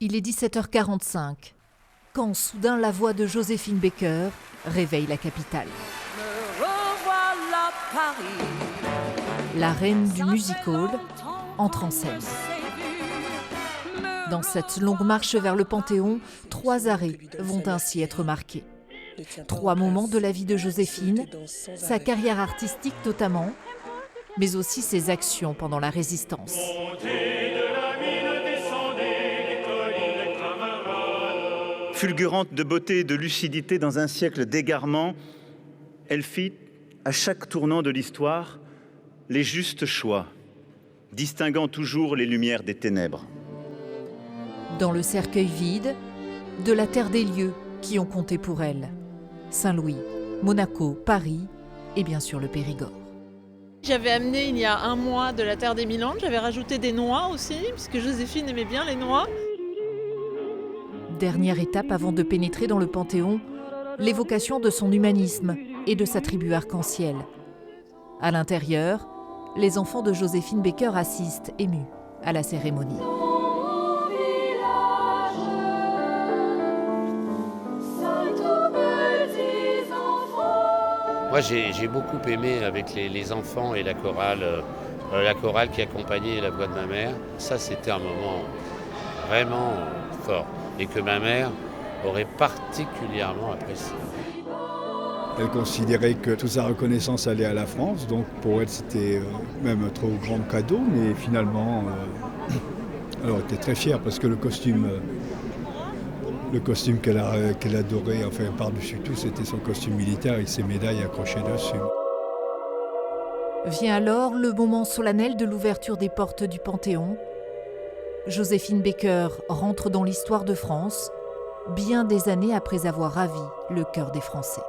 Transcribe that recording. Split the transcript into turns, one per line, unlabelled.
Il est 17h45, quand soudain la voix de Joséphine Baker réveille la capitale.
Me revoilà Paris.
La reine du music-hall entre en scène. Dans cette longue marche vers le Panthéon, 3 arrêts vont ainsi être marqués. 3 moments de la vie de Joséphine, sa carrière artistique notamment, mais aussi ses actions pendant la Résistance.
Fulgurante de beauté et de lucidité dans un siècle d'égarement, elle fit, à chaque tournant de l'histoire, les justes choix, distinguant toujours les lumières des ténèbres.
Dans le cercueil vide, de la terre des lieux qui ont compté pour elle. Saint-Louis, Monaco, Paris et bien sûr le Périgord.
J'avais amené il y a 1 mois de la terre des Milandes, j'avais rajouté des noix aussi, puisque Joséphine aimait bien les noix.
Dernière étape avant de pénétrer dans le Panthéon, l'évocation de son humanisme et de sa tribu arc-en-ciel. À l'intérieur, les enfants de Joséphine Baker assistent, émus, à la cérémonie.
Moi, j'ai beaucoup aimé avec les enfants et la chorale qui accompagnait la voix de ma mère. Ça, c'était un moment vraiment fort et que ma mère aurait particulièrement apprécié.
Elle considérait que toute sa reconnaissance allait à la France, donc pour elle, c'était même un trop grand cadeau, mais finalement, elle était très fière parce que le costume qu'elle adorait, enfin par-dessus tout, c'était son costume militaire avec ses médailles accrochées dessus.
Vient alors le moment solennel de l'ouverture des portes du Panthéon. Joséphine Baker rentre dans l'histoire de France, bien des années après avoir ravi le cœur des Français.